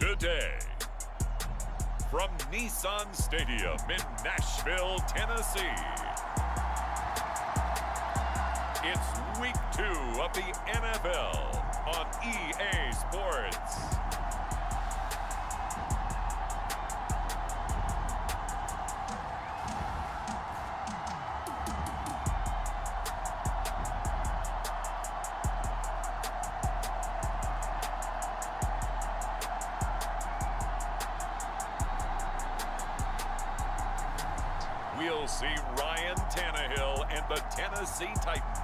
Today, from Nissan Stadium in Nashville, Tennessee, it's Week 2 of the NFL on EA Sports. We'll see Ryan Tannehill and the Tennessee Titans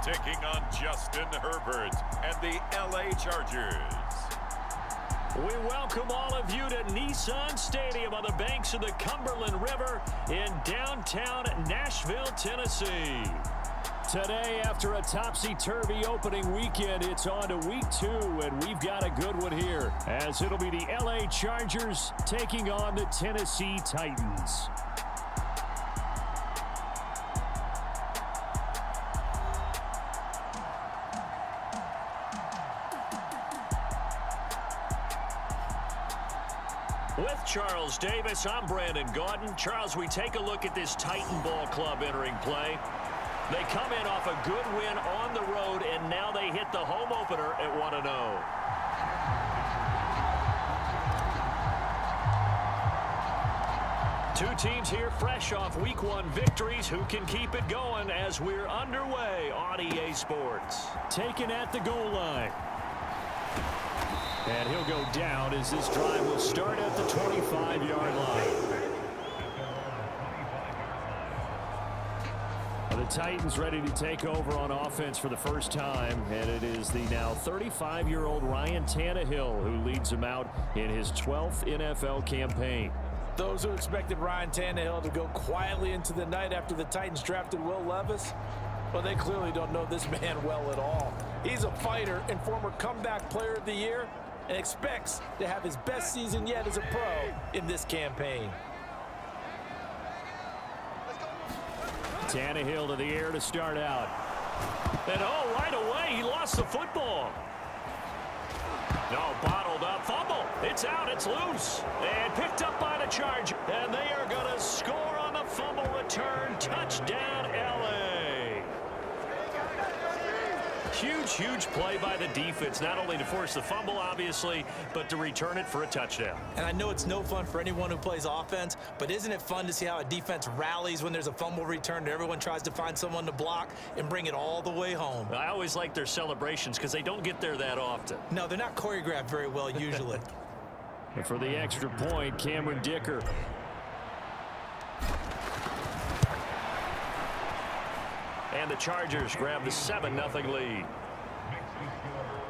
taking on Justin Herbert and the LA Chargers. We welcome all of you to Nissan Stadium on the banks of the Cumberland River in downtown Nashville, Tennessee. Today, after a topsy-turvy opening weekend, it's on to Week 2, and we've got a good one here, as it'll be the LA Chargers taking on the Tennessee Titans. With Charles Davis, I'm Brandon Gaudin. Charles, we take a look at this Titan Ball Club entering play. They come in off a good win on the road, and now they hit the home opener at 1-0. Two teams here fresh off Week 1 victories. Who can keep it going as we're underway on EA Sports? Taken at the goal line. And he'll go down as this drive will start at the 25-yard line. The Titans ready to take over on offense for the first time, and it is the now 35-year-old Ryan Tannehill who leads them out in his 12th NFL campaign. Those who expected Ryan Tannehill to go quietly into the night after the Titans drafted Will Levis, well, they clearly don't know this man well at all. He's a fighter and former comeback player of the year, and expects to have his best season yet as a pro in this campaign. Tannehill to the air to start out. And right away, he lost the football. No, bottled up, fumble. It's out, it's loose. And picked up by the Chargers. And they are going to score on the fumble return. Touchdown, LA. Huge play by the defense, not only to force the fumble, obviously, but to return it for a touchdown. And I know it's no fun for anyone who plays offense, but isn't it fun to see how a defense rallies when there's a fumble return and everyone tries to find someone to block and bring it all the way home? I always like their celebrations because they don't get there that often. No, they're not choreographed very well usually. And for the extra point, Cameron Dicker. And the Chargers grab the 7-0 lead.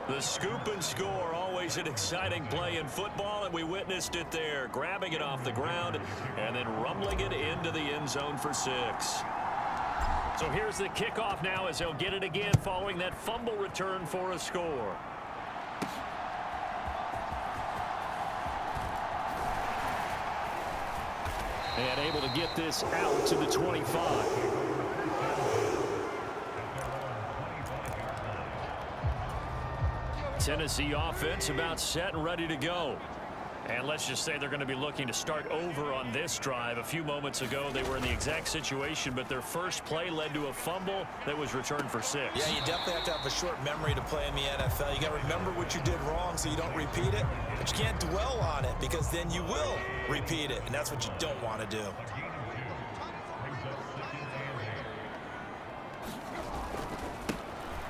The scoop and score, always an exciting play in football, and we witnessed it there, grabbing it off the ground and then rumbling it into the end zone for 6. So here's the kickoff now as they'll get it again following that fumble return for a score. And able to get this out to the 25. Tennessee offense about set and ready to go. And let's just say they're going to be looking to start over on this drive. A few moments ago, they were in the exact situation, but their first play led to a fumble that was returned for 6. Yeah, you definitely have to have a short memory to play in the NFL. You got to remember what you did wrong so you don't repeat it, but you can't dwell on it because then you will repeat it, and that's what you don't want to do.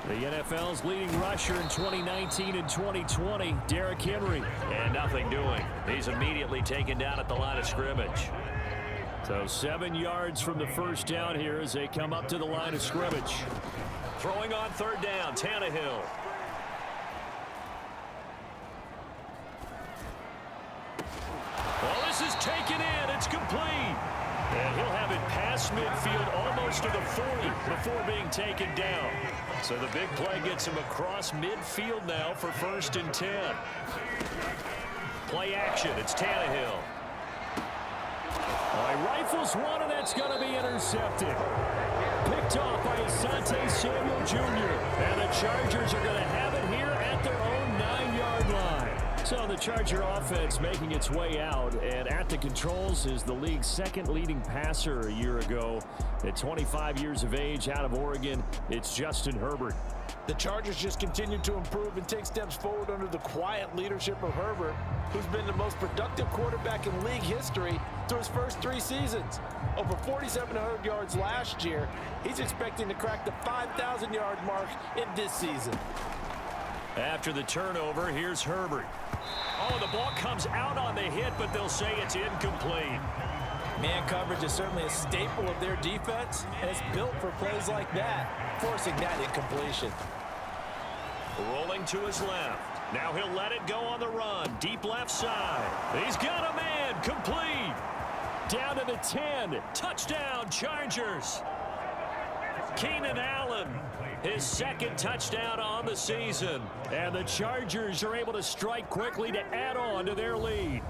The NFL's leading rusher in 2019 and 2020, Derrick Henry. And nothing doing. He's immediately taken down at the line of scrimmage. So 7 yards from the first down here as they come up to the line of scrimmage. Throwing on third down, Tannehill. Well, this is taken in. It's complete. And he'll have it past midfield almost to the 40 before being taken down. So the big play gets him across midfield now for 1st and 10. Play action. It's Tannehill. He rifles one, and that's going to be intercepted. Picked off by Asante Samuel Jr. And the Chargers are going to have it here at their own 9-yard line. So the Charger offense making its way out, and at the controls is the league's second leading passer a year ago. At 25 years of age, out of Oregon, it's Justin Herbert. The Chargers just continue to improve and take steps forward under the quiet leadership of Herbert, who's been the most productive quarterback in league history through his first 3 seasons. Over 4,700 yards last year. He's expecting to crack the 5,000-yard mark in this season. After the turnover, here's Herbert. Oh, the ball comes out on the hit, but they'll say it's incomplete. Man coverage is certainly a staple of their defense, and it's built for plays like that, forcing that incompletion. Rolling to his left. Now he'll let it go on the run. Deep left side. He's got a man. Complete. Down to the 10. Touchdown, Chargers. Keenan Allen, his second touchdown on the season. And the Chargers are able to strike quickly to add on to their lead.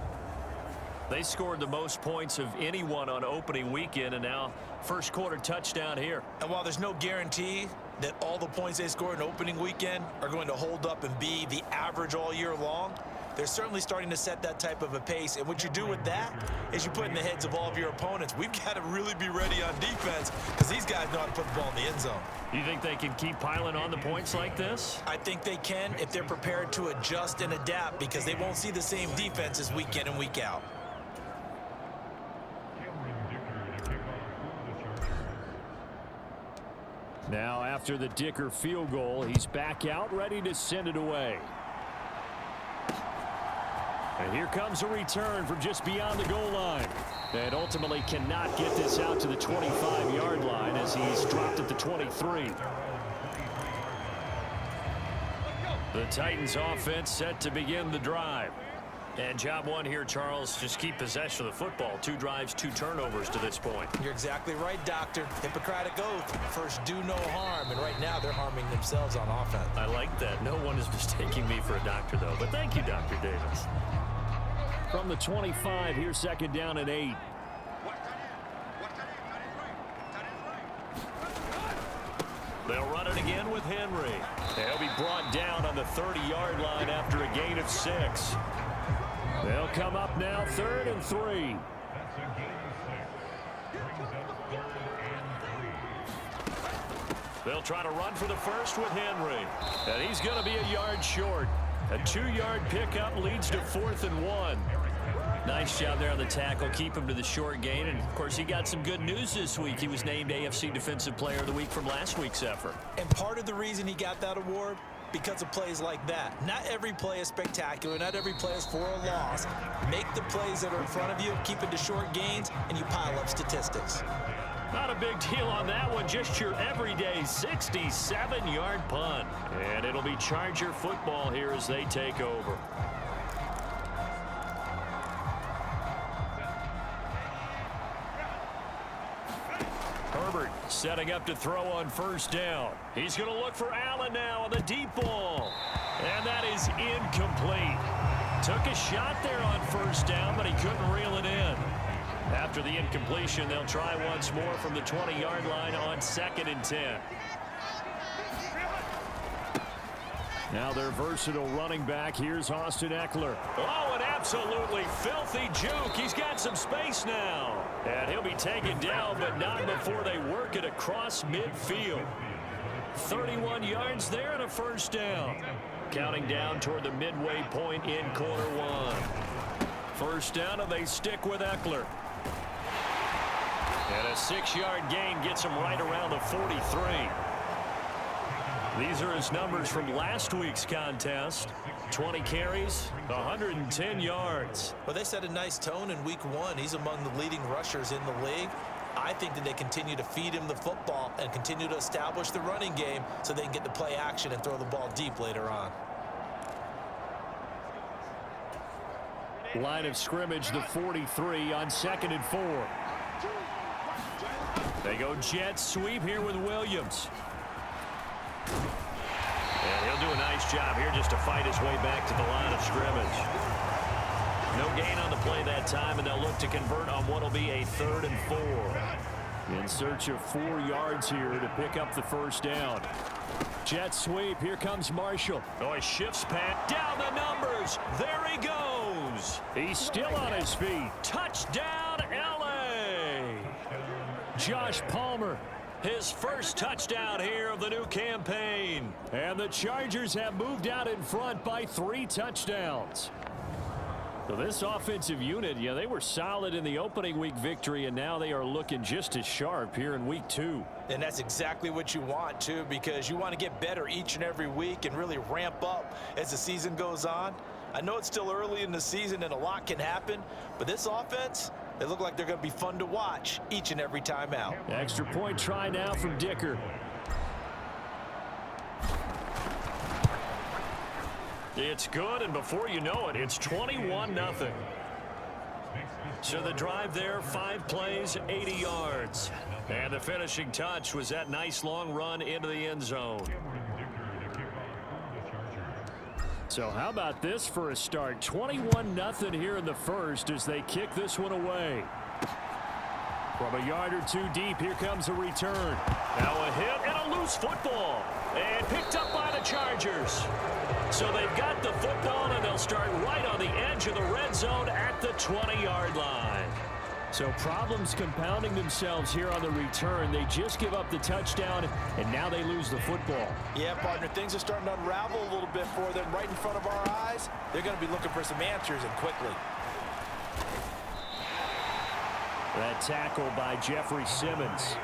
They scored the most points of anyone on opening weekend, and now first quarter touchdown here. And while there's no guarantee that all the points they score in opening weekend are going to hold up and be the average all year long, they're certainly starting to set that type of a pace. And what you do with that is you put in the heads of all of your opponents, we've got to really be ready on defense because these guys know how to put the ball in the end zone. You think they can keep piling on the points like this? I think they can if they're prepared to adjust and adapt, because they won't see the same defenses week in and week out. Now, after the Dicker field goal, he's back out, ready to send it away. And here comes a return from just beyond the goal line. And ultimately cannot get this out to the 25-yard line as he's dropped at the 23. The Titans offense set to begin the drive. And job one here, Charles, just keep possession of the football. 2 drives, 2 turnovers to this point. You're exactly right, Doctor. Hippocratic oath. First, do no harm. And right now, they're harming themselves on offense. I like that. No one is mistaking me for a doctor, though. But thank you, Dr. Davis. From the 25, here's second down and 8. They'll run it again with Henry. They'll be brought down on the 30-yard line after a gain of 6. They'll come up now 3rd and 3. They'll try to run for the first with Henry. And he's going to be a yard short. A 2-yard pickup leads to 4th and 1. Nice job there on the tackle. Keep him to the short gain. And, of course, he got some good news this week. He was named AFC Defensive Player of the Week from last week's effort. And part of the reason he got that award, because of plays like that. Not every play is spectacular. Not every play is for a loss. Make the plays that are in front of you, keep it to short gains, and you pile up statistics. Not a big deal on that one. Just your everyday 67-yard punt. And it'll be Charger football here as they take over. Herbert setting up to throw on first down. He's going to look for Allen now on the deep ball. And that is incomplete. Took a shot there on first down, but he couldn't reel it in. After the incompletion, they'll try once more from the 20-yard line on 2nd and 10. Now their versatile running back. Here's Austin Eckler. Oh, an absolutely filthy juke. He's got some space now. And he'll be taken down, but not before they work it across midfield. 31 yards there and a first down. Counting down toward the midway point in quarter 1. First down, and they stick with Eckler. And a 6-yard gain gets him right around the 43. These are his numbers from last week's contest. 20 carries, 110 yards. Well, they set a nice tone in week 1. He's among the leading rushers in the league. I think that they continue to feed him the football and continue to establish the running game so they can get the play action and throw the ball deep later on. Line of scrimmage, the 43 on 2nd and 4. They go jet sweep here with Williams. And he'll do a nice job here just to fight his way back to the line of scrimmage. No gain on the play that time, and they'll look to convert on what will be a 3rd and 4. In search of 4 yards here to pick up the first down. Jet sweep. Here comes Marshall. Oh, he shifts past. Down the numbers. There he goes. He's still on his feet. Touchdown, L.A. Josh Palmer. His first touchdown here of the new campaign. And the Chargers have moved out in front by 3 touchdowns. So this offensive unit, yeah, they were solid in the opening week victory, and now they are looking just as sharp here in week 2. And that's exactly what you want, too, because you want to get better each and every week and really ramp up as the season goes on. I know it's still early in the season and a lot can happen, but this offense, they look like they're going to be fun to watch each and every time out. Extra point try now from Dicker. It's good, and before you know it, it's 21-0. So the drive there, 5 plays, 80 yards. And the finishing touch was that nice long run into the end zone. So how about this for a start? 21-0 here in the first as they kick this one away. From a yard or 2 deep, here comes a return. Now a hit and a loose football. And picked up by the Chargers. So they've got the football, and they'll start right on the edge of the red zone at the 20-yard line. So problems compounding themselves here on the return. They just give up the touchdown, and now they lose the football. Yeah, partner, things are starting to unravel a little bit for them right in front of our eyes. They're going to be looking for some answers, and quickly. That tackle by Jeffrey Simmons.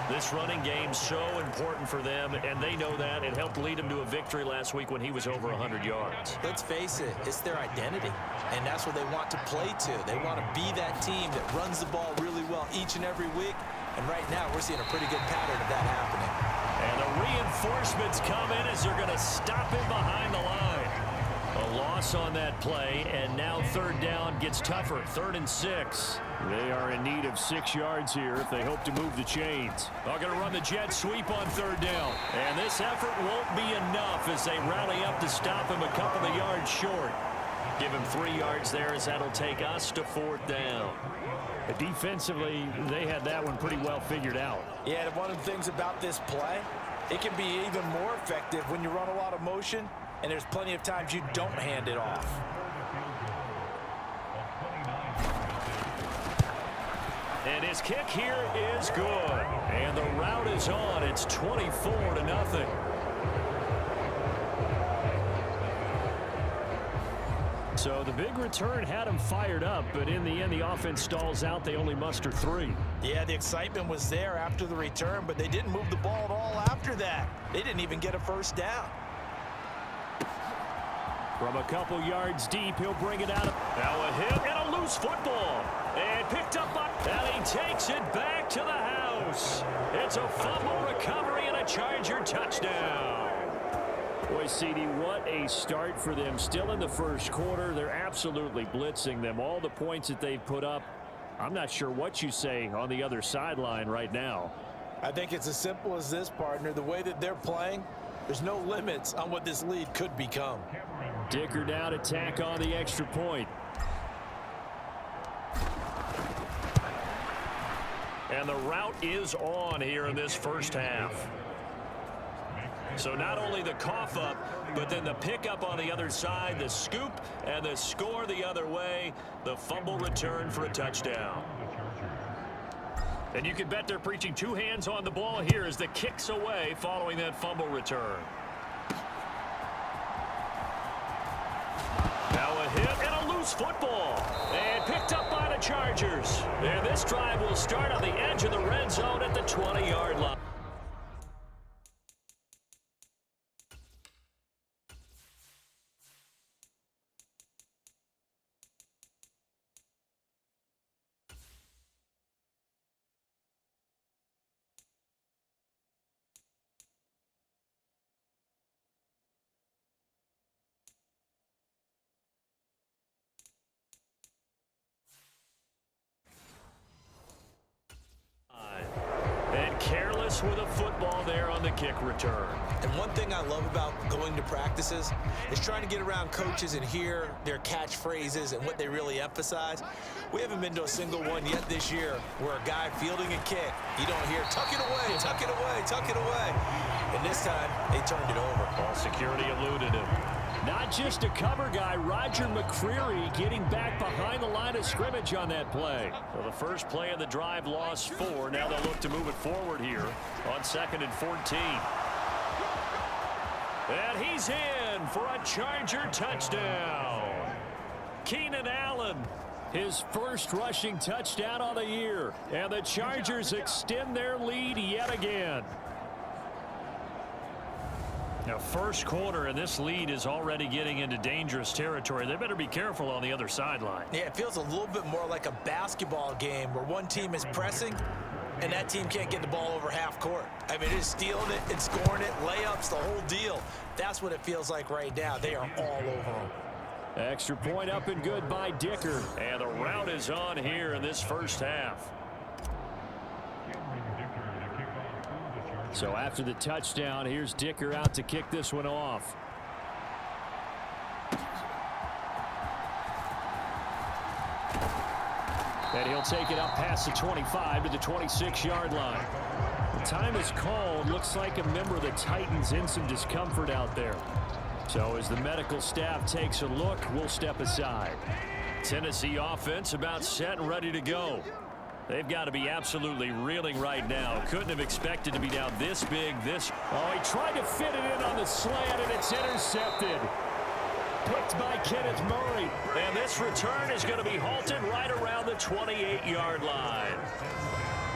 This running game's so important for them, and they know that. It helped lead them to a victory last week when he was over 100 yards. Let's face it, it's their identity, and that's what they want to play to. They want to be that team that runs the ball really well each and every week, and right now we're seeing a pretty good pattern of that happening. And the reinforcements come in as they're going to stop him behind the line. A loss on that play, and now 3rd down gets tougher. 3rd and 6. They are in need of 6 yards here if they hope to move the chains. They're going to run the jet sweep on 3rd down. And this effort won't be enough as they rally up to stop him a couple of yards short. Give him 3 yards there as that'll take us to 4th down. Defensively, they had that one pretty well figured out. Yeah, and one of the things about this play, it can be even more effective when you run a lot of motion, and there's plenty of times you don't hand it off. And his kick here is good. And the route is on. It's 24-0. So the big return had him fired up, but in the end, the offense stalls out. They only muster 3. Yeah, the excitement was there after the return, but they didn't move the ball at all after that. They didn't even get a 1st down. From a couple yards deep, he'll bring it out. Now a hit and a loose football. And picked up by, and he takes it back to the house. It's a fumble recovery and a Charger touchdown. Boy, CD, what a start for them. Still in the first quarter, they're absolutely blitzing them. All the points that they've put up, I'm not sure what you say on the other sideline right now. I think it's as simple as this, partner. The way that they're playing, there's no limits on what this lead could become. Dicker down to tack on the extra point. And the route is on here in this first half. So not only the cough up, but then the pickup on the other side, the scoop, and the score the other way, the fumble return for a touchdown. And you can bet they're preaching 2 hands on the ball here as the kick's away following that fumble return. Now a hit and a loose football. And picked up by the Chargers. And this drive will start on the edge of the red zone at the 20-yard line. Careless with a football there on the kick return. And one thing I love about going to practices is trying to get around coaches and hear their catchphrases and what they really emphasize. We haven't been to a single one yet this year where a guy fielding a kick, you don't hear, tuck it away, tuck it away, tuck it away. And this time, they turned it over. Ball security eluded him. Not just a cover guy, Roger McCreary getting back behind the line of scrimmage on that play. Well, the first play of the drive lost 4. Now they'll look to move it forward here on 2nd and 14. And he's in for a Charger touchdown. Keenan Allen, his first rushing touchdown on the year. And the Chargers extend their lead yet again. Now, first quarter, and this lead is already getting into dangerous territory. They better be careful on the other sideline. Yeah, it feels a little bit more like a basketball game where one team is pressing and that team can't get the ball over half court. I mean, it's stealing it, it's scoring it, layups, the whole deal. That's what it feels like right now. They are all over them. Extra point up and good by Dicker. And the route is on here in this first half. So after the touchdown, here's Dicker out to kick this one off. And he'll take it up past the 25 to the 26-yard line. The time is called. Looks like a member of the Titans in some discomfort out there. So as the medical staff takes a look, we'll step aside. Tennessee offense about set and ready to go. They've got to be absolutely reeling right now. Couldn't have expected to be down this big. Oh, he tried to fit it in on the slant, and it's intercepted. Picked by Kenneth Murray. And this return is going to be halted right around the 28-yard line.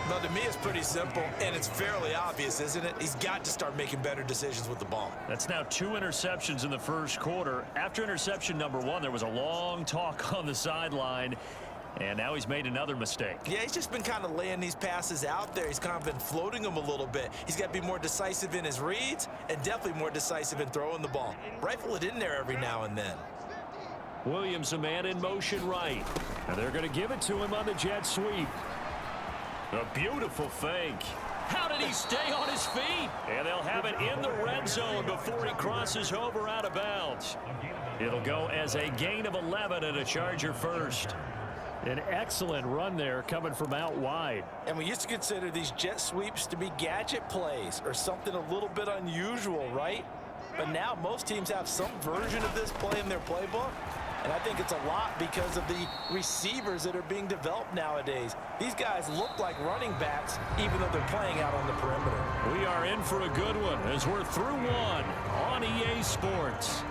Well, to me, it's pretty simple, and it's fairly obvious, isn't it? He's got to start making better decisions with the ball. That's now 2 interceptions in the first quarter. After interception number 1, there was a long talk on the sideline. And now he's made another mistake. Yeah, he's just been kind of laying these passes out there. He's kind of been floating them a little bit. He's got to be more decisive in his reads and definitely more decisive in throwing the ball. Rifle it in there every now and then. Williams, a man in motion right. And they're going to give it to him on the jet sweep. A beautiful fake. How did he stay on his feet? And they'll have it in the red zone before he crosses over out of bounds. It'll go as a gain of 11 and a Charger first. An excellent run there coming from out wide. And we used to consider these jet sweeps to be gadget plays or something a little bit unusual, right? But now most teams have some version of this play in their playbook. And I think it's a lot because of the receivers that are being developed nowadays. These guys look like running backs even though they're playing out on the perimeter. We are in for a good one as we're through one on EA Sports.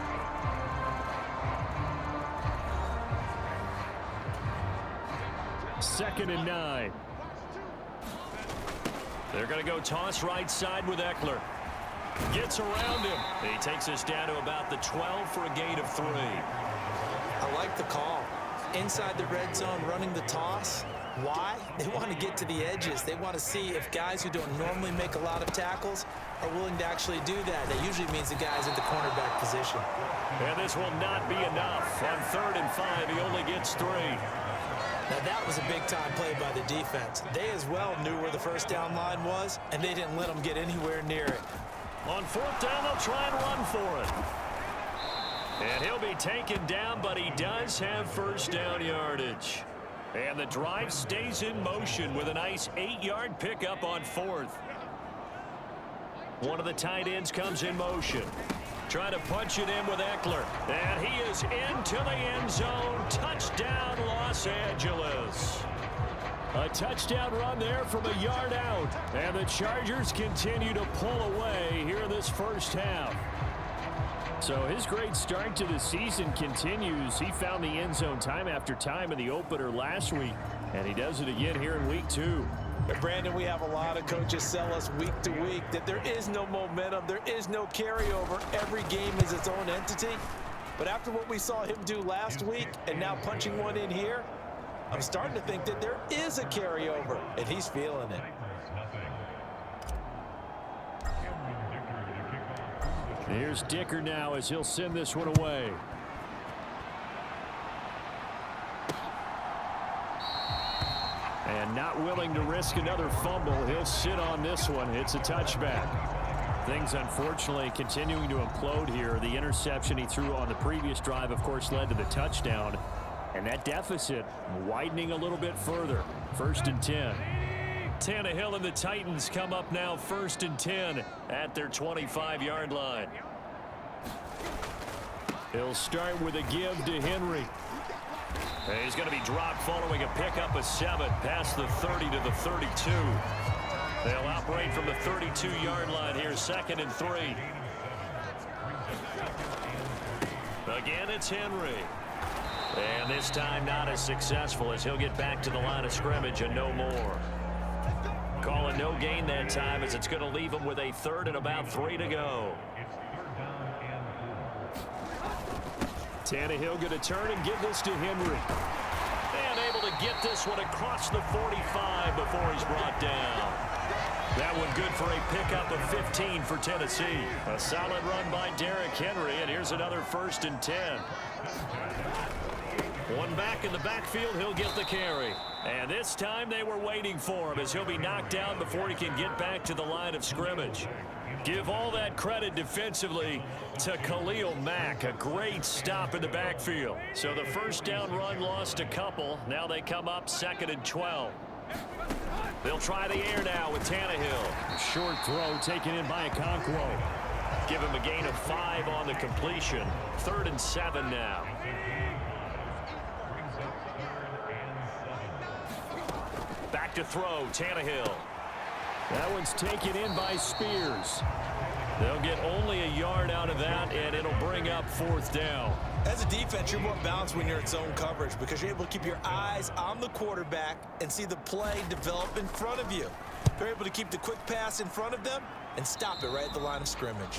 Second and 9. They're going to go toss right side with Eckler. Gets around him. He takes us down to about the 12 for a gain of 3. I like the call. Inside the red zone, running the toss. Why? They want to get to the edges. They want to see if guys who don't normally make a lot of tackles are willing to actually do that. That usually means the guy's in the cornerback position. And this will not be enough. On 3rd and 5, he only gets 3. Now that was a big-time play by the defense. They as well knew where the first down line was, and they didn't let them get anywhere near it. On 4th down, they'll try and run for it. And he'll be taken down, but he does have first down yardage. And the drive stays in motion with a nice 8-yard pickup on 4th. One of the tight ends comes in motion. Trying to punch it in with Eckler. And he is into the end zone. Touchdown, Los Angeles. A touchdown run there from a yard out. And the Chargers continue to pull away here in this first half. So his great start to the season continues. He found the end zone time after time in the opener last week. And he does it again here in week 2. And Brandon, we have a lot of coaches sell us week to week that there is no momentum, there is no carryover. Every game is its own entity. But after what we saw him do last week and now punching one in here, I'm starting to think that there is a carryover, and he's feeling it. Here's Dicker now as he'll send this one away. And not willing to risk another fumble, he'll sit on this one. It's a touchback. Things, unfortunately, continuing to implode here. The interception he threw on the previous drive, of course, led to the touchdown. And that deficit widening a little bit further. 1st and 10. Tannehill and the Titans come up now 1st and 10 at their 25-yard line. He'll start with a give to Henry. And he's going to be dropped following a pickup of 7 past the 30 to the 32. They'll operate from the 32-yard line here, 2nd and 3. Again, it's Henry. And this time not as successful as he'll get back to the line of scrimmage and no more. Calling no gain that time as it's going to leave him with a 3rd and about 3 to go. Tannehill going to turn and give this to Henry. And able to get this one across the 45 before he's brought down. That one good for a pickup of 15 for Tennessee. A solid run by Derrick Henry, and here's another 1st and 10. One back in the backfield, he'll get the carry. And this time they were waiting for him as he'll be knocked down before he can get back to the line of scrimmage. Give all that credit defensively to Khalil Mack. A great stop in the backfield. So the 1st down run lost a couple. Now they come up 2nd and 12. They'll try the air now with Tannehill. A short throw taken in by Okonkwo. Give him a gain of 5 on the completion. 3rd and 7 now. Back to throw, Tannehill. That one's taken in by Spears. They'll get only a yard out of that, and it'll bring up 4th down. As a defense, you're more balanced when you're in zone coverage because you're able to keep your eyes on the quarterback and see the play develop in front of you. They're able to keep the quick pass in front of them and stop it right at the line of scrimmage.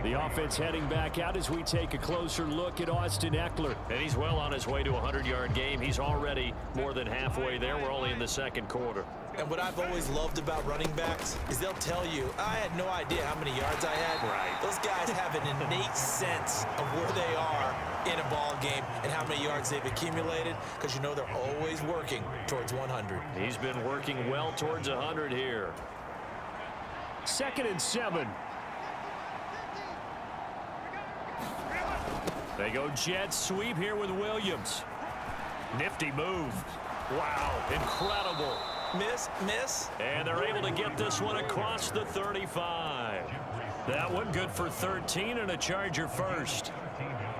The offense heading back out as we take a closer look at Austin Eckler. And he's well on his way to a 100-yard game. He's already more than halfway there. We're only in the 2nd quarter. And what I've always loved about running backs is they'll tell you, I had no idea how many yards I had. Right. Those guys have an innate sense of where they are in a ball game and how many yards they've accumulated because you know they're always working towards 100. He's been working well towards 100 here. 2nd and 7. They go jet sweep here with Williams. Nifty move. Wow, incredible. Miss. And they're able to get this one across the 35. That one good for 13 and a Charger first.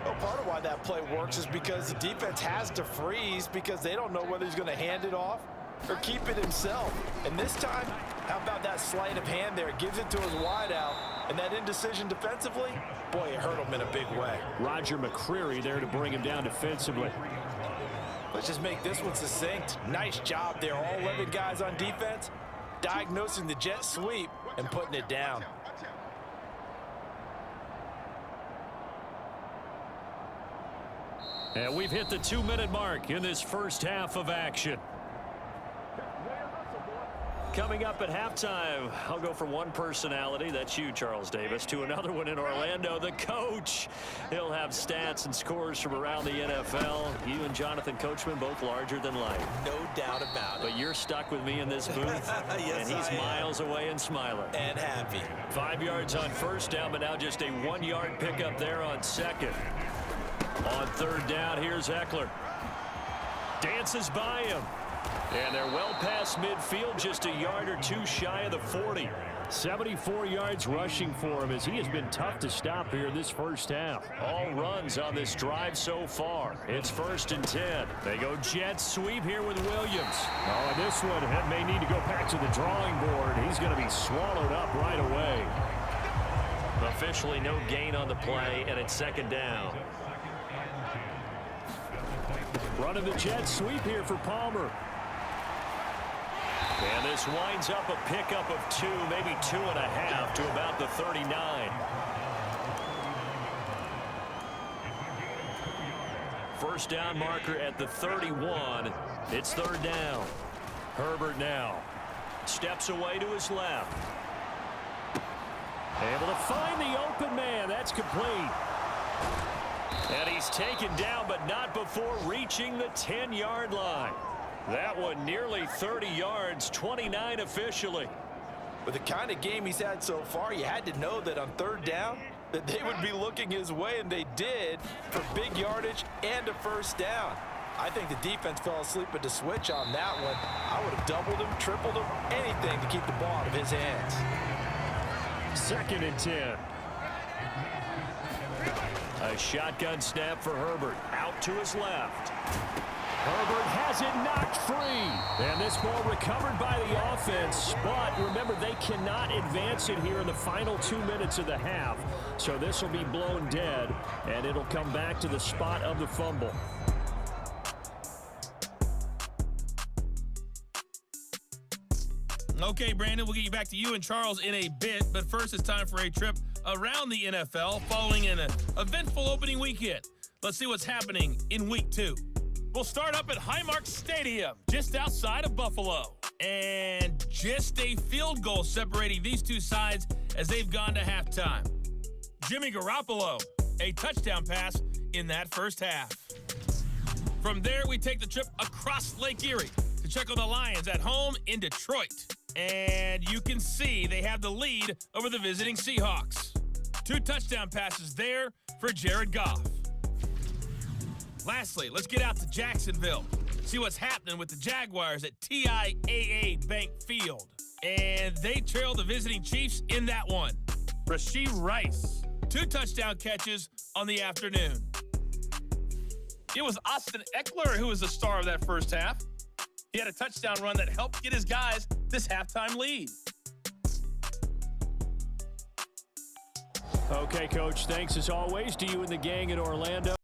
Well, part of why that play works is because the defense has to freeze because they don't know whether he's going to hand it off or keep it himself. And this time, how about that sleight of hand there? Gives it to his wideout. And that indecision defensively, boy, it hurt him in a big way. Roger McCreary there to bring him down defensively. Let's just make this one succinct. Nice job there. All 11 guys on defense, diagnosing the jet sweep and putting it down. And we've hit the 2-minute mark in this first half of action. Coming up at halftime, I'll go from one personality, that's you, Charles Davis, to another one in Orlando, the coach. He'll have stats and scores from around the NFL. You and Jonathan Coachman, both larger than life. No doubt about it. But you're stuck with me in this booth, yes, and he's miles away and smiling. And happy. 5 yards on 1st down, but now just a 1-yard pickup there on 2nd. On 3rd down, here's Eckler. Dances by him. And they're well past midfield, just a yard or 2 shy of the 40. 74 yards rushing for him as he has been tough to stop here in this first half. All runs on this drive so far. It's 1st and 10. They go jet sweep here with Williams. Oh, and this one may need to go back to the drawing board. He's going to be swallowed up right away. Officially no gain on the play, and it's 2nd down. Running the jet sweep here for Palmer. And this winds up a pickup of 2, maybe 2.5 to about the 39. First down marker at the 31. It's 3rd down. Herbert now steps away to his left. Able to find the open man. That's complete. And he's taken down, but not before reaching the 10-yard line. That one nearly 30 yards, 29 officially. With the kind of game he's had so far, you had to know that on third down, that they would be looking his way, and they did, for big yardage and a first down. I think the defense fell asleep at the switch on that one. I would have doubled him, tripled him, anything to keep the ball out of his hands. 2nd and 10. A shotgun snap for Herbert. Out to his left. Herbert has it knocked free. And this ball recovered by the offense. But remember, they cannot advance it here in the final 2 minutes of the half. So this will be blown dead, and it'll come back to the spot of the fumble. Okay, Brandon, we'll get you back to you and Charles in a bit, but first it's time for a trip around the NFL following an eventful opening weekend. Let's see what's happening in Week 2. We'll start up at Highmark Stadium, just outside of Buffalo. And just a field goal separating these two sides as they've gone to halftime. Jimmy Garoppolo, a touchdown pass in that first half. From there, we take the trip across Lake Erie to check on the Lions at home in Detroit. And you can see they have the lead over the visiting Seahawks. 2 touchdown passes there for Jared Goff. Lastly, let's get out to Jacksonville. See what's happening with the Jaguars at TIAA Bank Field. And they trail the visiting Chiefs in that one. Rashee Rice, 2 touchdown catches on the afternoon. It was Austin Eckler who was the star of that first half. He had a touchdown run that helped get his guys this halftime lead. Okay, Coach, thanks as always to you and the gang in Orlando.